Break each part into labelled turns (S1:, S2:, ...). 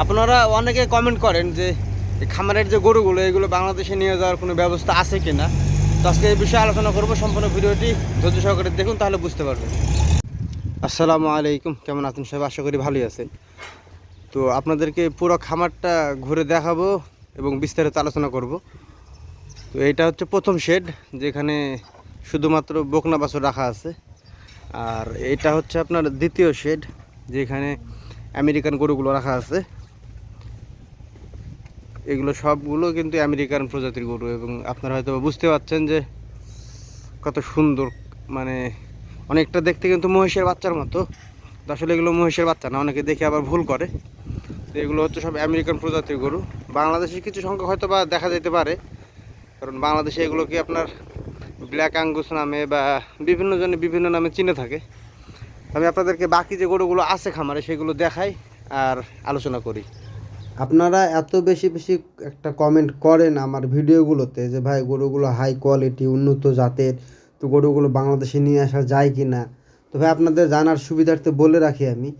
S1: আপনারা অনেকে কমেন্ট করেন যে এই খামারের যে গরুগুলো এগুলো বাংলাদেশে নিয়ে যাওয়ার কোনো ব্যবস্থা আছে কি না। তো আজকে এই বিষয়ে আলোচনা করবো, সম্পূর্ণ ভিডিওটি ধৈর্য সহকারে দেখুন, তাহলে বুঝতে পারবেন। আসসালামু আলাইকুম, কেমন আছেন সবাই? আশা করি ভালোই আছেন। তো আপনাদেরকে পুরো খামারটা ঘুরে দেখাবো এবং বিস্তারিত আলোচনা করব। তো এইটা হচ্ছে প্রথম শেড, যেখানে শুধুমাত্র বকনা বাছুর রাখা আছে। আর এটা হচ্ছে আপনার দ্বিতীয় শেড, যেখানে আমেরিকান গরুগুলো রাখা আছে। এগুলো সবগুলো কিন্তু আমেরিকান প্রজাতির গরু, এবং আপনারা হয়তো বুঝতে পারছেন যে কত সুন্দর, মানে অনেকটা দেখতে কিন্তু মহিষের বাচ্চার মতো। আসলে এগুলো মহিষের বাচ্চা না, অনেকে দেখে আবার ভুল করে। তো এগুলো হচ্ছে সব আমেরিকান প্রজাতির গরু। বাংলাদেশে কিছু সংখ্যক হয়তো বা দেখা যেতে পারে, কারণ বাংলাদেশে এগুলোকে আপনার ব্ল্যাক আঙ্গুস নামে বা বিভিন্ন জনে বিভিন্ন নামে চিনে থাকে। আমি আপনাদেরকে বাকি যে গরুগুলো আছে খামারে সেগুলো দেখাই আর আলোচনা করি। আপনারা এত বেশি বেশি একটা কমেন্ট করেন আমার ভিডিওগুলোতে যে ভাই গরুগুলো হাই কোয়ালিটি উন্নত জাতের, তো গরুগুলো বাংলাদেশে নিয়ে আসা যায় কি না। তো ভাই আপনাদের জানার সুবিধার্থে বলে রাখি আমি,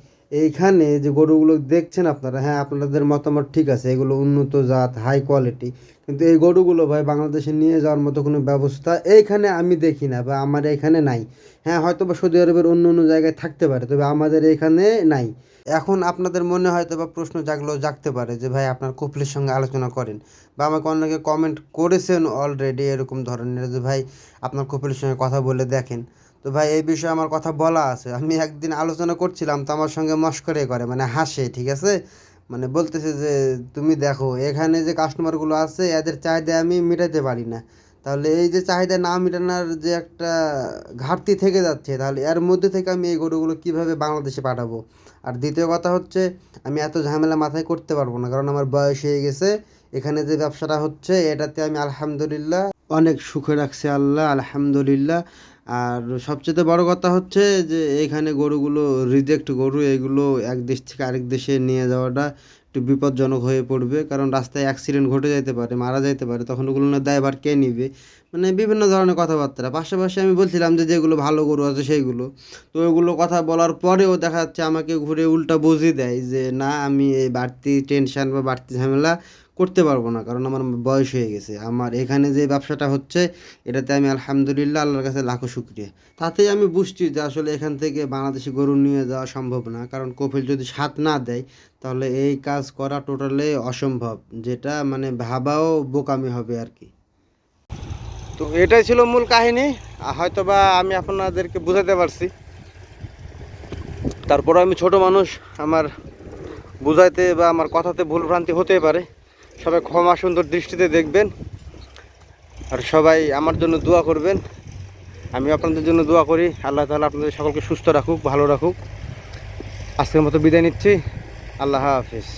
S1: এইখানে যে গরুগুলো দেখছেন আপনারা, হ্যাঁ আপনাদের মতামত ঠিক আছে, এগুলো উন্নত জাত হাই কোয়ালিটি, কিন্তু এই গরুগুলো ভাই বাংলাদেশে নিয়ে যাওয়ার মতো কোনো ব্যবস্থা এইখানে আমি দেখি না বা আমার এখানে নাই। হ্যাঁ হয়তো বা সৌদি আরবের অন্য অন্য জায়গায় থাকতে পারে, তবে আমাদের এখানে নাই। এখন আপনাদের মনে হয়তো বা প্রশ্ন জাগতে পারে যে ভাই আপনার কপিলের সঙ্গে আলোচনা করেন, বা আমাকে অনেকে কমেন্ট করেছেন অলরেডি এরকম ধরনের যে ভাই আপনার কপিলের সঙ্গে কথা বলে দেখেন। তো ভাই এই বিষয়ে আমার কথা বলা আছে, আমি একদিন আলোচনা করছিলাম তো আমার সঙ্গে মশকরে করে, মানে হাসে, ঠিক আছে, মানে বলতেছে যে তুমি দেখো এখানে যে কাস্টমারগুলো আছে এদের চাহিদা আমি মেটাতে পারি না, তাহলে এই যে চাহিদা না মেটানোর যে একটা ঘাটতি থেকে যাচ্ছে, তাহলে এর মধ্যে থেকে আমি এই গরুগুলো কীভাবে বাংলাদেশে পাঠাবো। আর দ্বিতীয় কথা হচ্ছে আমি এত ঝামেলা মাথায় করতে পারবো না, কারণ আমার বয়স হয়ে গেছে। এখানে যে ব্যবসাটা হচ্ছে এটাতে আমি আলহামদুলিল্লাহ অনেক সুখে রাখছি আল্লাহ, আলহামদুলিল্লাহ। আর সবচেয়ে বড় কথা হচ্ছে যে এখানে গরুগুলো রিজেক্ট গরু, এগুলো এক দেশ থেকে আরেক দেশে নিয়ে যাওয়াটা একটু বিপজ্জনক হয়ে পড়বে, কারণ রাস্তায় অ্যাক্সিডেন্ট ঘটে যেতে পারে, মারা যেতে পারে, তখন ওগুলো না দায়ভার কে নিবে, মানে বিভিন্ন ধরনের কথাবার্তা। পাশাপাশি আমি বলছিলাম যে যেগুলো ভালো গরু আছে সেইগুলো, তো ওইগুলো কথা বলার পরেও দেখা যাচ্ছে আমাকে ঘুরে উল্টা বুঝিয়ে দেয় যে না আমি এই বাড়তি টেনশন বা বাড়তি ঝামেলা করতে পারবো না, কারণ আমার বয়স হয়ে গেছে। আমার এখানে যে ব্যবসাটা হচ্ছে এটাতে আমি আলহামদুলিল্লাহ আল্লাহর কাছে লাখো শুকরিয়া। তাতেই আমি বুঝছি যে আসলে এখান থেকে বাংলাদেশি গরু নিয়ে যাওয়া সম্ভব না, কারণ কপিল যদি সাথ না দেয় তাহলে এই কাজ করা টোটালি অসম্ভব, যেটা মানে ভাবাও বোকামি হবে আর কি। তো এটাই ছিল মূল কাহিনী, হয়তো বা আমি আপনাদেরকে বোঝাতে পারছি। তারপরে আমি ছোট মানুষ, আমার বুঝাইতে বা আমার কথাতে ভুলভ্রান্তি হতেই পারে। সবাই ক্ষমা সুন্দর দৃষ্টিতে দেখবেন, আর সবাই আমার জন্য দোয়া করবেন। আমি আপনাদের জন্য দোয়া করি, আল্লাহ তাআলা আপনাদের সকলকে সুস্থ রাখুক, ভালো রাখুক। আজকের মতো বিদায় নিচ্ছি, আল্লাহ হাফেজ।